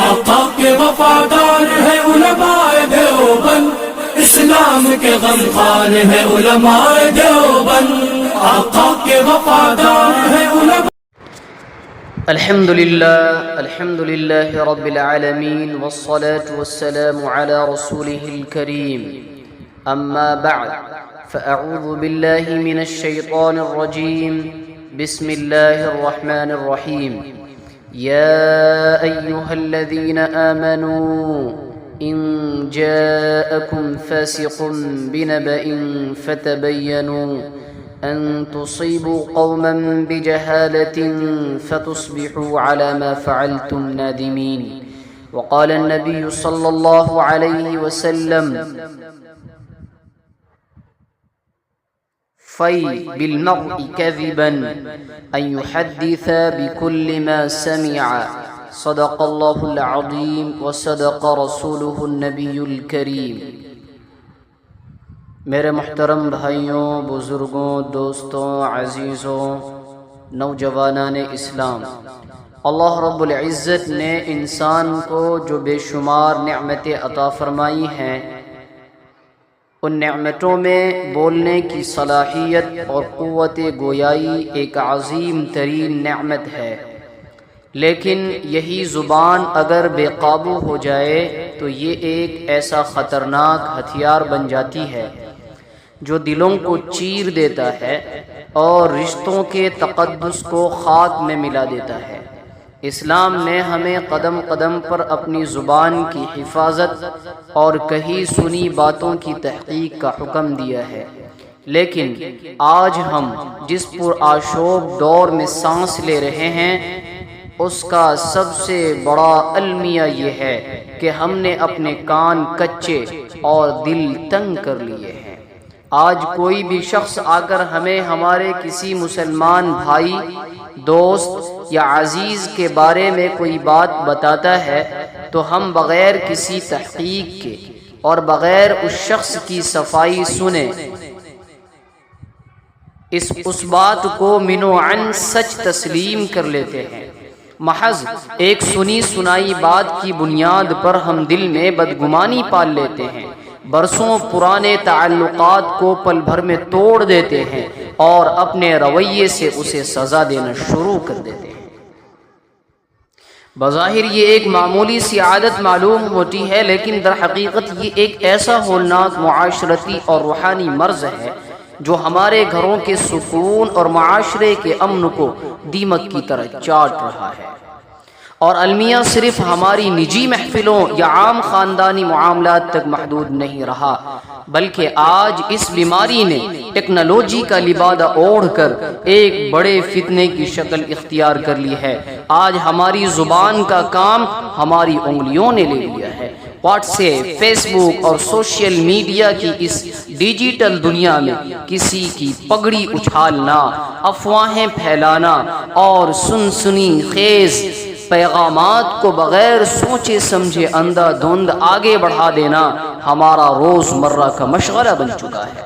آقا کے وفادار ہے علماء دیوبند، اسلام کے غمخوار ہے علماء دیوبند، آقا کے وفادار ہے علماء. الحمد لله رب العالمين والصلاة والسلام على رسوله الكريم. أما بعد فأعوذ بالله من الشيطان الرجيم. بسم الله الرحمن الرحيم. يا أيها الذين آمنوا إن جاءكم فاسق بنبأ فتبينوا أن تصيبوا قوما بجهالة فتصبحوا على ما فعلتم نادمين. وقال النبي صلى الله عليه وسلم: في بالمرء كذبا أن يحدث بكل ما سمع. صدق الله العظيم وصدق رسوله النبي الكريم. میرے محترم بھائیوں، بزرگوں، دوستوں، عزیزوں، نوجوانان اسلام، اللہ رب العزت نے انسان کو جو بے شمار نعمتیں عطا فرمائی ہیں، ان نعمتوں میں بولنے کی صلاحیت اور قوت گویائی ایک عظیم ترین نعمت ہے. لیکن یہی زبان اگر بے قابو ہو جائے تو یہ ایک ایسا خطرناک ہتھیار بن جاتی ہے جو دلوں کو چیر دیتا ہے اور رشتوں کے تقدس کو خاک میں ملا دیتا ہے. اسلام نے ہمیں قدم قدم پر اپنی زبان کی حفاظت اور کہی سنی باتوں کی تحقیق کا حکم دیا ہے. لیکن آج ہم جس پرآشوب دور میں سانس لے رہے ہیں، اس کا سب سے بڑا المیہ یہ ہے کہ ہم نے اپنے کان کچے اور دل تنگ کر لیے ہیں. آج کوئی بھی شخص آ کر ہمیں ہمارے کسی مسلمان بھائی، دوست یا عزیز کے بارے میں کوئی بات بتاتا ہے تو ہم بغیر کسی تحقیق کے اور بغیر اس شخص کی صفائی سنے اس بات کو منو عن سچ تسلیم کر لیتے ہیں. محض ایک سنی سنائی بات کی بنیاد پر ہم دل میں بدگمانی پال لیتے ہیں، برسوں پرانے تعلقات کو پل بھر میں توڑ دیتے ہیں اور اپنے رویے سے اسے سزا دینا شروع کر دیتے ہیں. بظاہر یہ ایک معمولی سی عادت معلوم ہوتی ہے، لیکن در حقیقت یہ ایک ایسا ہولناک معاشرتی اور روحانی مرض ہے جو ہمارے گھروں کے سکون اور معاشرے کے امن کو دیمک کی طرح چاٹ رہا ہے. اور المیہ صرف ہماری نجی محفلوں یا عام خاندانی معاملات تک محدود نہیں رہا، بلکہ آج اس بیماری نے ٹیکنالوجی کا لبادہ اوڑھ کر ایک بڑے فتنے کی شکل اختیار کر لی ہے. آج ہماری زبان کا کام ہماری انگلیوں نے لے لیا ہے. واٹس ایپ، فیس بک اور سوشل میڈیا کی اس ڈیجیٹل دنیا میں کسی کی پگڑی اچھالنا، افواہیں پھیلانا اور سنسنی خیز پیغامات کو بغیر سوچے سمجھے اندھا دھند آگے بڑھا دینا ہمارا روز مرہ کا مشغلہ بن چکا ہے.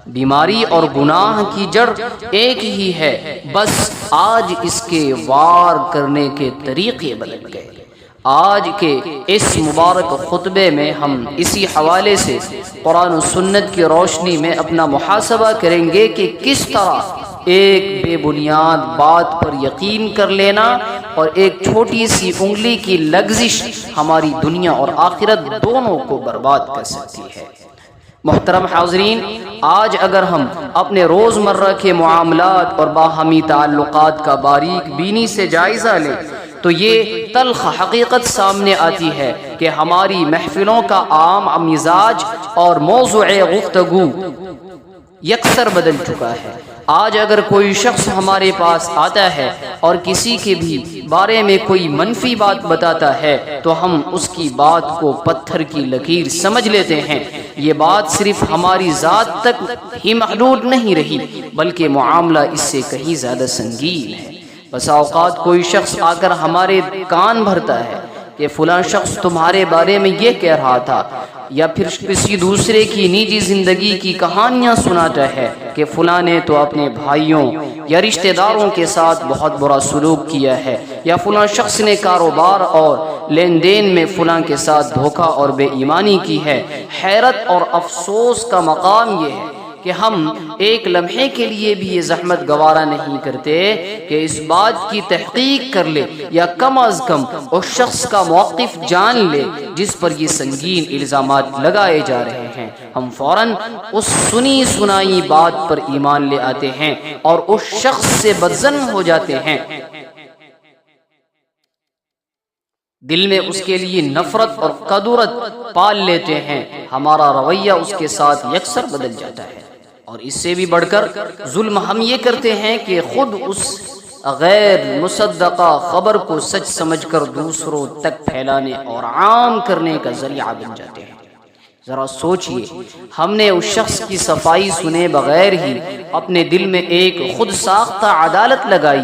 بیماری اور گناہ کی جڑ ایک ہی ہے، بس آج اس کے وار کرنے کے طریقے بدل گئے. آج کے اس مبارک خطبے میں ہم اسی حوالے سے قرآن و سنت کی روشنی میں اپنا محاسبہ کریں گے کہ کس طرح ایک بے بنیاد بات پر یقین کر لینا اور ایک چھوٹی سی انگلی کی لغزش ہماری دنیا اور آخرت دونوں کو برباد کر سکتی ہے. محترم حاضرین، آج اگر ہم اپنے روزمرہ کے معاملات اور باہمی تعلقات کا باریک بینی سے جائزہ لیں تو یہ تلخ حقیقت سامنے آتی ہے کہ ہماری محفلوں کا عام مزاج اور موضوع گفتگو یکسر بدل چکا ہے. آج اگر کوئی شخص ہمارے پاس آتا ہے اور کسی کے بھی بارے میں کوئی منفی بات بتاتا ہے تو ہم اس کی بات کو پتھر کی لکیر سمجھ لیتے ہیں. یہ بات صرف ہماری ذات تک ہی محدود نہیں رہی بلکہ معاملہ اس سے کہیں زیادہ سنگین ہے. بس اوقات کوئی شخص آ کر ہمارے کان بھرتا ہے کہ فلاں شخص تمہارے بارے میں یہ کہہ رہا تھا یا پھر کسی دوسرے کی نجی زندگی کی کہانیاں سناتا ہے کہ فلاں نے تو اپنے بھائیوں یا رشتہ داروں کے ساتھ بہت برا سلوک کیا ہے، یا فلاں شخص نے کاروبار اور لین دین میں فلاں کے ساتھ دھوکہ اور بے ایمانی کی ہے، حیرت اور افسوس کا مقام یہ ہے کہ ہم ایک لمحے کے لیے بھی یہ زحمت گوارا نہیں کرتے کہ اس بات کی تحقیق کر لے یا کم از کم اس شخص کا موقف جان لے جس پر یہ سنگین الزامات لگائے جا رہے ہیں۔ ہم فوراً اس سنی سنائی بات پر ایمان لے آتے ہیں اور اس شخص سے بدظن ہو جاتے ہیں، دل میں اس کے لیے نفرت اور قدورت پال لیتے ہیں، ہمارا رویہ اس کے ساتھ یکسر بدل جاتا ہے۔ اور اس سے بھی بڑھ کر ظلم ہم یہ کرتے ہیں کہ خود اس غیر مصدقہ خبر کو سچ سمجھ کر دوسروں تک پھیلانے اور عام کرنے کا ذریعہ بن جاتے ہیں۔ ذرا سوچئے، ہم نے اس شخص کی صفائی سنے بغیر ہی اپنے دل میں ایک خود ساختہ عدالت لگائی،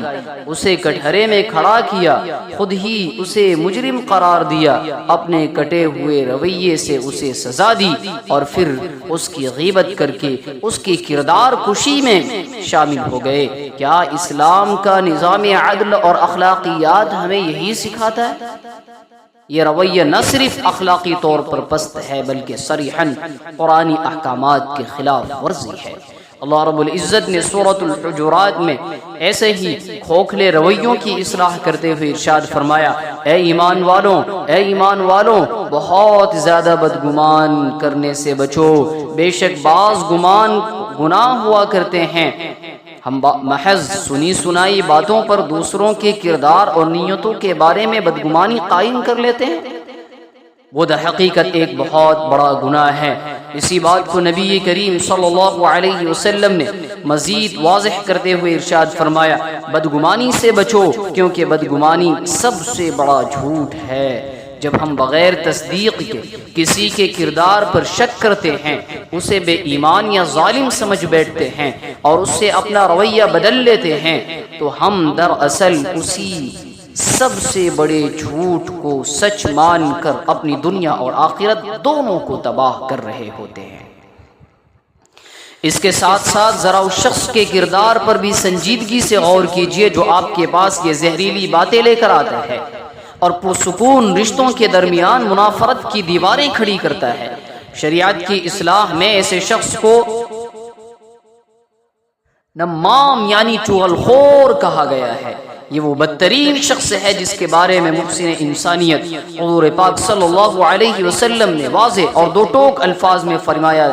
اسے کٹہرے میں کھڑا کیا، خود ہی اسے مجرم قرار دیا، اپنے کٹے ہوئے رویے سے اسے سزا دی، اور پھر اس کی غیبت کر کے اس کی کردار کشی میں شامل ہو گئے۔ کیا اسلام کا نظام عدل اور اخلاقیات ہمیں یہی سکھاتا ہے؟ یہ رویہ نہ صرف اخلاقی طور پر پست ہے بلکہ صریحاً قرآنی احکامات کے خلاف ورزی ہے۔ اللہ رب العزت نے سورۃ الحجرات میں ایسے ہی کھوکھلے رویوں کی اصلاح کرتے ہوئے ارشاد فرمایا، اے ایمان والوں، بہت زیادہ بدگمان کرنے سے بچو، بے شک بعض گمان گناہ ہوا کرتے ہیں۔ ہم محض سنی سنائی باتوں پر دوسروں کے کردار اور نیتوں کے بارے میں بدگمانی قائم کر لیتے ہیں، وہ در حقیقت ایک بہت بڑا گناہ ہے۔ اسی بات کو نبی کریم صلی اللہ علیہ وسلم نے مزید واضح کرتے ہوئے ارشاد فرمایا، بدگمانی سے بچو کیونکہ بدگمانی سب سے بڑا جھوٹ ہے۔ جب ہم بغیر تصدیق کے کسی کے کردار پر شک کرتے ہیں، اسے بے ایمان یا ظالم سمجھ بیٹھتے ہیں اور اس سے اپنا رویہ بدل لیتے ہیں، تو ہم دراصل اسی سب سے بڑے جھوٹ کو سچ مان کر اپنی دنیا اور آخرت دونوں کو تباہ کر رہے ہوتے ہیں۔ اس کے ساتھ ساتھ ذرا اس شخص کے کردار پر بھی سنجیدگی سے غور کیجئے جو آپ کے پاس یہ زہریلی باتیں لے کر آتا ہے اور پرسکون رشتوں کے درمیان منافرت کی دیواریں کھڑی کرتا ہے۔ شریعت کی اصلاح میں ایسے شخص کو نمام یعنی چغل خور کہا گیا ہے۔ یہ وہ بدترین شخص ہے جس کے بارے میں محسن انسانیت حضور پاک صلی اللہ علیہ وسلم نے واضح اور دو ٹوک الفاظ میں فرمایا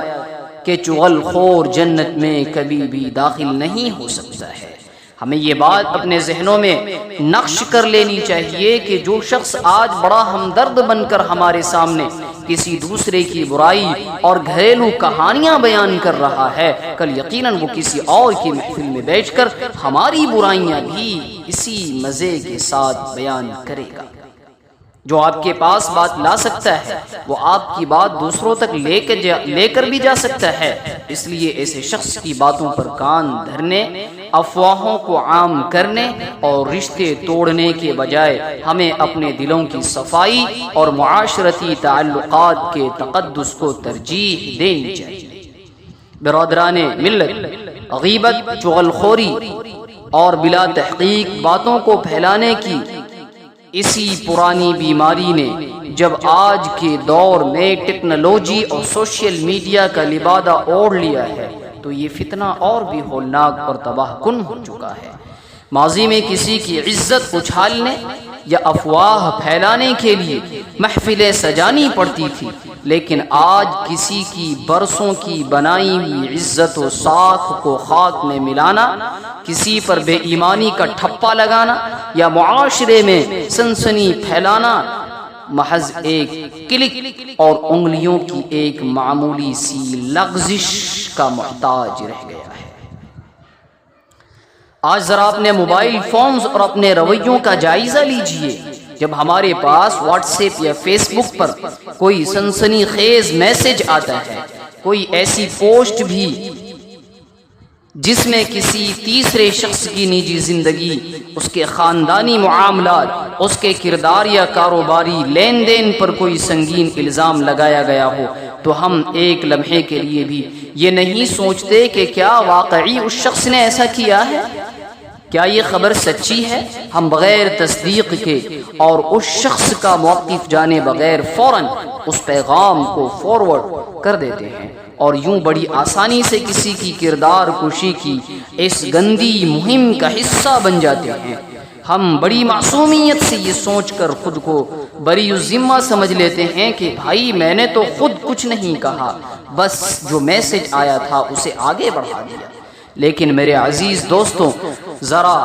کہ چغل خور جنت میں کبھی بھی داخل نہیں ہو سکتا ہے۔ ہمیں یہ بات اپنے ذہنوں میں نقش کر لینی چاہیے کہ جو شخص آج بڑا ہمدرد بن کر ہمارے سامنے کسی دوسرے کی برائی اور گھریلو کہانیاں بیان کر رہا ہے، کل یقیناً وہ کسی اور کی محفل میں بیٹھ کر ہماری برائیاں بھی اسی مزے کے ساتھ بیان کرے گا۔ جو آپ کے پاس بات لا سکتا ہے وہ آپ کی بات دوسروں تک لے کر بھی جا سکتا ہے۔ اس لیے ایسے شخص کی باتوں پر کان دھرنے، افواہوں کو عام کرنے اور رشتے توڑنے کے بجائے ہمیں اپنے دلوں کی صفائی اور معاشرتی تعلقات کے تقدس کو ترجیح دینی چاہیے۔ برادران ملت، غیبت، چغلخوری اور بلا تحقیق باتوں کو پھیلانے کی اسی پرانی بیماری نے جب آج کے دور میں ٹیکنالوجی اور سوشل میڈیا کا لبادہ اوڑھ لیا ہے تو یہ فتنہ اور بھی ہولناک اور تباہ کن ہو چکا ہے۔ ماضی میں کسی کی عزت اچھالنے یا افواہ پھیلانے کے لیے محفلیں سجانی پڑتی تھی، لیکن آج کسی کی برسوں کی بنائی ہوئی عزت و ساکھ کو خاک میں ملانا، کسی پر بے ایمانی کا ٹھپا لگانا یا معاشرے میں سنسنی پھیلانا محض ایک کلک اور انگلیوں کی ایک معمولی سی لغزش کا محتاج رہ گیا ہے۔ آج ذرا اپنے موبائل فونز اور اپنے رویوں کا جائزہ لیجئے۔ جب ہمارے پاس واٹس ایپ یا فیس بک پر کوئی سنسنی خیز میسج آتا ہے، کوئی ایسی پوسٹ بھی جس میں کسی تیسرے شخص کی نجی زندگی، اس کے خاندانی معاملات، اس کے کردار یا کاروباری لین دین پر کوئی سنگین الزام لگایا گیا ہو، تو ہم ایک لمحے کے لیے بھی یہ نہیں سوچتے کہ کیا واقعی اس شخص نے ایسا کیا ہے، کیا یہ خبر سچی ہے؟ ہم بغیر تصدیق کے اور اس شخص کا موقف جانے بغیر فوراً اس پیغام کو فارورڈ کر دیتے ہیں، اور یوں بڑی آسانی سے کسی کی کردار کشی کی اس گندی مہم کا حصہ بن جاتے ہیں۔ ہم بڑی معصومیت سے یہ سوچ کر خود کو بری الذمہ سمجھ لیتے ہیں کہ بھائی میں نے تو خود کچھ نہیں کہا، بس جو میسج آیا تھا اسے آگے بڑھا دیا۔ لیکن میرے عزیز دوستوں، ذرا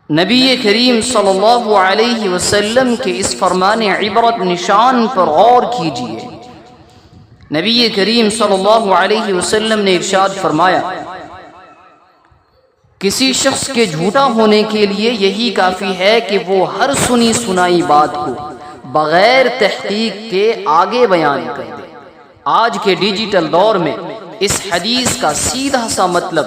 نبی کریم صلی اللہ علیہ وسلم کے اس فرمان عبرت نشان پر غور کیجیے۔ نبی کریم صلی اللہ علیہ وسلم نے ارشاد فرمایا، کسی شخص کے جھوٹا ہونے کے لیے یہی کافی ہے کہ وہ ہر سنی سنائی بات کو بغیر تحقیق کے آگے بیان کر دے۔ آج کے ڈیجیٹل دور میں اس حدیث کا سیدھا سا مطلب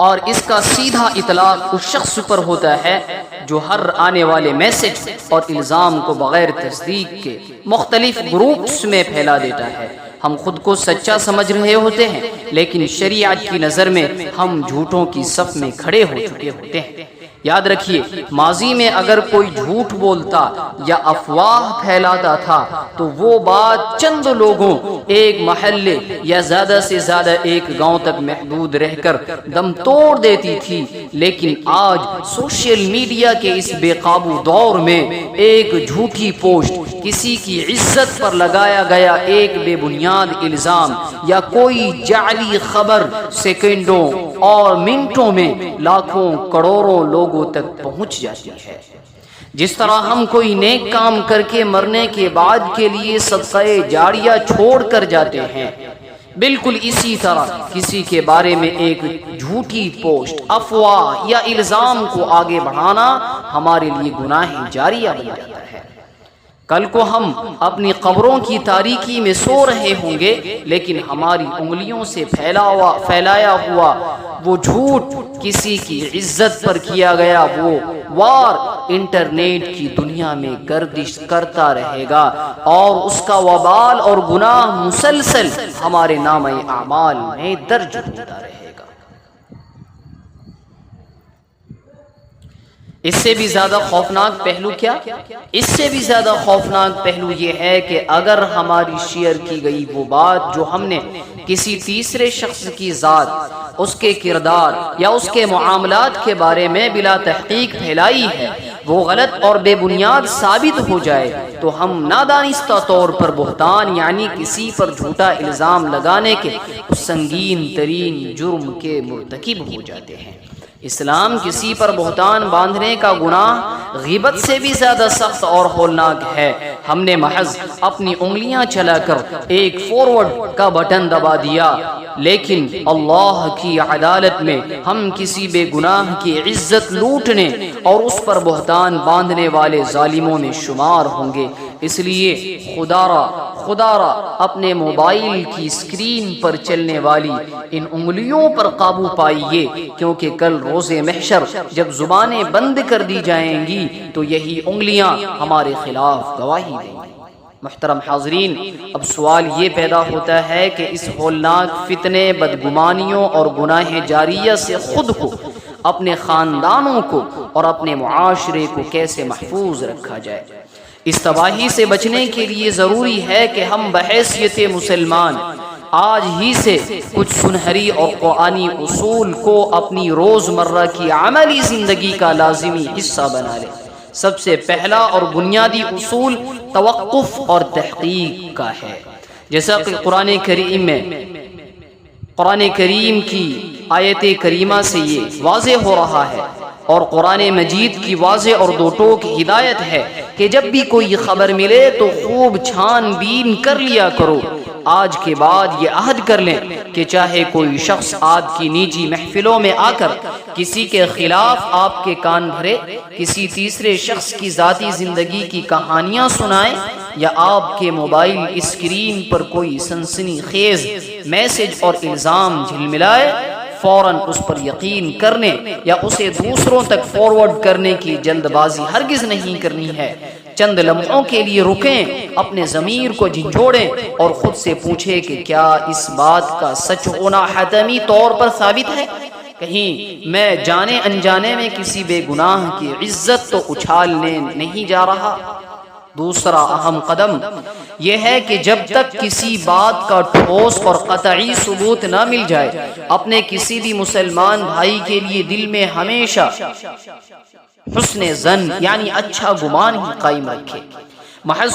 اور اس کا سیدھا اطلاق اس شخص پر ہوتا ہے جو ہر آنے والے میسج اور الزام کو بغیر تصدیق کے مختلف گروپس میں پھیلا دیتا ہے۔ ہم خود کو سچا سمجھ رہے ہوتے ہیں، لیکن شریعت کی نظر میں ہم جھوٹوں کی صف میں کھڑے ہو چکے ہوتے ہیں۔ یاد رکھیے، ماضی میں اگر کوئی جھوٹ بولتا یا افواہ پھیلاتا تھا تو وہ بات چند لوگوں، ایک محلے یا زیادہ سے زیادہ ایک گاؤں تک محدود رہ کر دم توڑ دیتی تھی، لیکن آج سوشل میڈیا کے اس بے قابو دور میں ایک جھوٹی پوسٹ، کسی کی عزت پر لگایا گیا ایک بے بنیاد الزام یا کوئی جعلی خبر سیکنڈوں اور منٹوں میں لاکھوں کروڑوں لوگوں تک پہنچ جاتی ہے۔ جس طرح ہم کوئی نیک کام کر کے مرنے کے بعد کے لیے صدقہ جاریہ چھوڑ کر جاتے ہیں، بالکل اسی طرح کسی کے بارے میں ایک جھوٹی پوسٹ، افواہ یا الزام کو آگے بڑھانا ہمارے لیے گناہ جاریہ بن جاتا ہے۔ کل کو ہم اپنی قبروں کی تاریکی میں سو رہے ہوں گے، لیکن ہماری انگلیوں سے پھیلایا ہوا وہ جھوٹ، کسی کی عزت پر کیا گیا وہ وار انٹرنیٹ کی دنیا میں گردش کرتا رہے گا، اور اس کا وبال اور گناہ مسلسل ہمارے نامہ اعمال میں درج ہوتا رہے گا۔ اس سے بھی زیادہ خوفناک پہلو کیا؟ اس سے بھی زیادہ خوفناک پہلو یہ ہے کہ اگر ہماری شیئر کی گئی وہ بات جو ہم نے کسی تیسرے شخص کی ذات، اس کے کردار یا اس کے معاملات کے بارے میں بلا تحقیق پھیلائی ہے، وہ غلط اور بے بنیاد ثابت ہو جائے تو ہم نادانستہ طور پر بہتان یعنی کسی پر جھوٹا الزام لگانے کے سنگین ترین جرم کے مرتکب ہو جاتے ہیں۔ اسلام کسی پر بہتان باندھنے کا گناہ غیبت سے بھی زیادہ سخت اور ہولناک ہے۔ ہم نے محض اپنی انگلیاں چلا کر ایک فارورڈ کا بٹن دبا دیا، لیکن اللہ کی عدالت میں ہم کسی بے گناہ کی عزت لوٹنے اور اس پر بہتان باندھنے والے ظالموں میں شمار ہوں گے۔ اس لیے خدا را اپنے موبائل کی اسکرین پر چلنے والی ان انگلیوں پر قابو پائیے، کیونکہ کل روز محشر جب زبانیں بند کر دی جائیں گی تو یہی انگلیاں ہمارے خلاف گواہی دیں گی۔ محترم حاضرین، اب سوال یہ پیدا ہوتا ہے کہ اس ہولناک فتنے، بدگمانیوں اور گناہ جاریہ سے خود کو، اپنے خاندانوں کو اور اپنے معاشرے کو کیسے محفوظ رکھا جائے۔ اس تباہی سے بچنے کے لیے ضروری ہے کہ ہم بحیثیت مسلمان آج ہی سے کچھ سنہری اور قرآنی اصول کو اپنی روزمرہ کی عملی زندگی کا لازمی حصہ بنا لیں۔ سب سے پہلا اور بنیادی اصول توقف اور تحقیق کا ہے، جیسا کہ قرآن کریم کی آیت کریمہ سے یہ واضح ہو رہا ہے، اور قرآن مجید کی واضح اور دو ٹوک ہدایت ہے کہ جب بھی کوئی خبر ملے تو خوب چھان بین کر لیا کرو۔ آج کے بعد یہ عہد کر لیں کہ چاہے کوئی شخص آپ کی نجی محفلوں میں آ کر کسی کے خلاف آپ کے کان بھرے، کسی تیسرے شخص کی ذاتی زندگی کی کہانیاں سنائے، یا آپ کے موبائل اسکرین پر کوئی سنسنی خیز میسج اور الزام جھلملائے، فوراً اس پر یقین کرنے یا اسے دوسروں تک فارورڈ کرنے کی جلد بازی ہرگز نہیں کرنی ہے۔ چند لمحوں کے لیے رکیں، اپنے ضمیر کو جھنجھوڑیں اور خود سے پوچھیں کہ کیا اس بات کا سچ ہونا حتمی طور پر ثابت ہے؟ کہیں میں جانے انجانے میں کسی بے گناہ کی عزت تو اچھالنے نہیں جا رہا۔ دوسرا اہم قدم یہ ہے کہ جب تک کسی بات کا ٹھوس اور قطعی ثبوت نہ مل جائے، اپنے کسی بھی مسلمان بھائی کے لیے دل میں ہمیشہ حسن ظن یعنی اچھا گمان ہی قائم رکھے۔ محض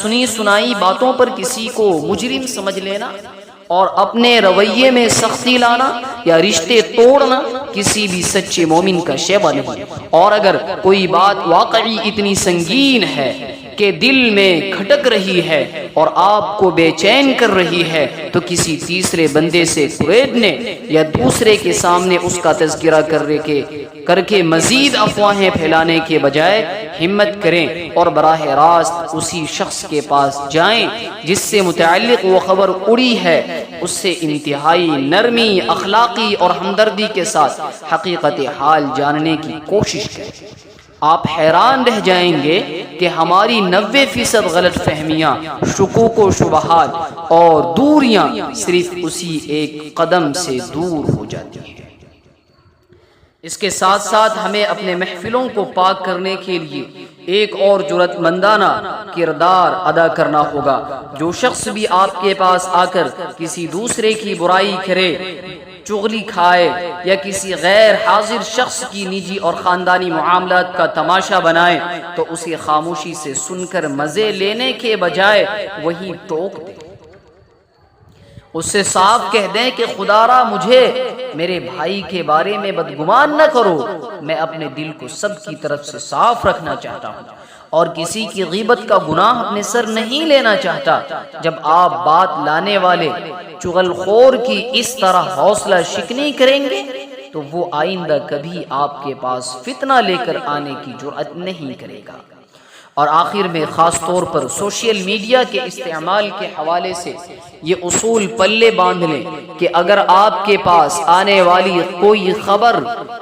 سنی سنائی باتوں پر کسی کو مجرم سمجھ لینا اور اپنے رویے میں سختی لانا یا رشتے توڑنا کسی بھی سچے مومن کا شیوہ نہیں۔ اور اگر کوئی بات واقعی اتنی سنگین ہے کہ دل میں کھٹک رہی ہے اور آپ کو بے چین کر رہی ہے، تو کسی تیسرے بندے سے قریدنے یا دوسرے کے سامنے اس کا تذکرہ کر کے مزید افواہیں پھیلانے کے بجائے ہمت کریں اور براہ راست اسی شخص کے پاس جائیں جس سے متعلق وہ خبر اڑی ہے، اس سے انتہائی نرمی، اخلاقی اور ہمدردی کے ساتھ حقیقت حال جاننے کی کوشش کریں۔ آپ حیران رہ جائیں گے کہ ہماری 90% غلط فہمیاں، شکوک و شبہات اور دوریاں صرف اسی ایک قدم سے دور ہو جاتی ہیں۔ اس کے ساتھ ساتھ ہمیں اپنے محفلوں کو پاک کرنے کے لیے ایک اور جرأت مندانہ کردار ادا کرنا ہوگا۔ جو شخص بھی آپ کے پاس آ کر کسی دوسرے کی برائی کرے، چغلی کھائے یا کسی غیر حاضر شخص کی نجی اور خاندانی معاملات کا تماشا بنائے، تو اسے خاموشی سے سن کر مزے لینے کے بجائے وہی ٹوک دے۔ اس سے صاف کہہ دیں کہ خدا را مجھے میرے بھائی کے بارے میں بدگمان نہ کرو، میں اپنے دل کو سب کی طرف سے صاف رکھنا چاہتا ہوں اور کسی کی غیبت کا گناہ اپنے سر نہیں لینا چاہتا۔ جب آپ بات لانے والے چغل خور کی اس طرح حوصلہ شکنی کریں گے تو وہ آئندہ کبھی آپ کے پاس فتنہ لے کر آنے کی جرأت نہیں کرے گا۔ اور آخر میں خاص طور پر سوشل میڈیا کے استعمال کے حوالے سے یہ اصول پلے باندھ لیں کہ اگر آپ کے پاس آنے والی کوئی خبر،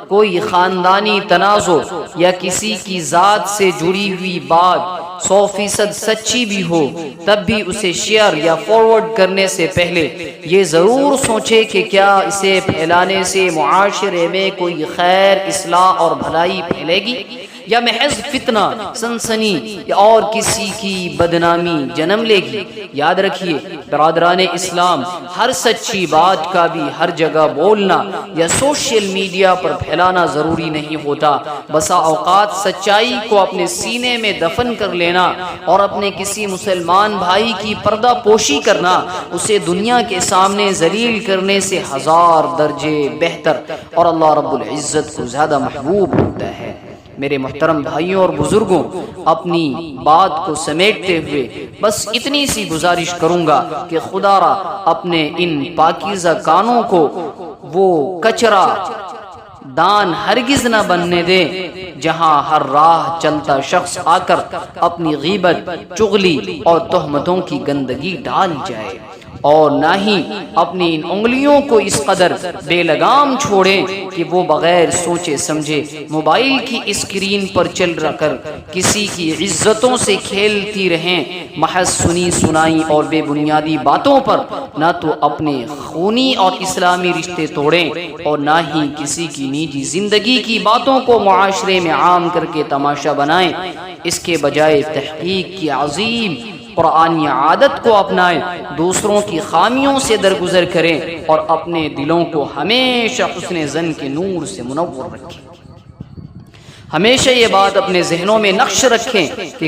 کوئی خاندانی تنازع یا کسی کی ذات سے جڑی ہوئی بات 100% سچی بھی ہو، تب بھی اسے شیئر یا فارورڈ کرنے سے پہلے یہ ضرور سوچے کہ کیا اسے پھیلانے سے معاشرے میں کوئی خیر، اصلاح اور بھلائی پھیلے گی یا محض فتنہ، سنسنی اور کسی کی بدنامی جنم لے گی۔ یاد رکھیے برادران اسلام، ہر سچی بات کا بھی ہر جگہ بولنا یا سوشل میڈیا پر پھیلانا ضروری نہیں ہوتا۔ بسا اوقات سچائی کو اپنے سینے میں دفن کر لینا اور اپنے کسی مسلمان بھائی کی پردہ پوشی کرنا اسے دنیا کے سامنے ذلیل کرنے سے 1000 درجے بہتر اور اللہ رب العزت کو زیادہ محبوب ہوتا ہے۔ میرے محترم بھائیوں اور بزرگوں، اپنی بات کو سمیٹتے ہوئے بس اتنی سی گزارش کروں گا کہ خدا را اپنے ان پاکیزہ کانوں کو وہ کچرا دان ہرگز نہ بننے دے جہاں ہر راہ چلتا شخص آ کر اپنی غیبت، چغلی اور تہمتوں کی گندگی ڈال جائے، اور نہ ہی اپنی ان انگلیوں کو اس قدر بے لگام چھوڑیں کہ وہ بغیر سوچے سمجھے موبائل کی اسکرین پر چل رہ کر کسی کی عزتوں سے کھیلتی رہیں، محض سنی سنائی اور بے بنیادی باتوں پر نہ تو اپنے خونی اور اسلامی رشتے توڑیں اور نہ ہی کسی کی نجی زندگی کی باتوں کو معاشرے میں عام کر کے تماشا بنائیں۔ اس کے بجائے تحقیق کی عظیم قرآنی عادت کو اپنائیں، دوسروں کی خامیوں سے درگزر کریں اور اپنے دلوں کو ہمیشہ حسن ظن کے نور سے منور رکھیں۔ ہمیشہ یہ بات اپنے ذہنوں میں نقش رکھیں کہ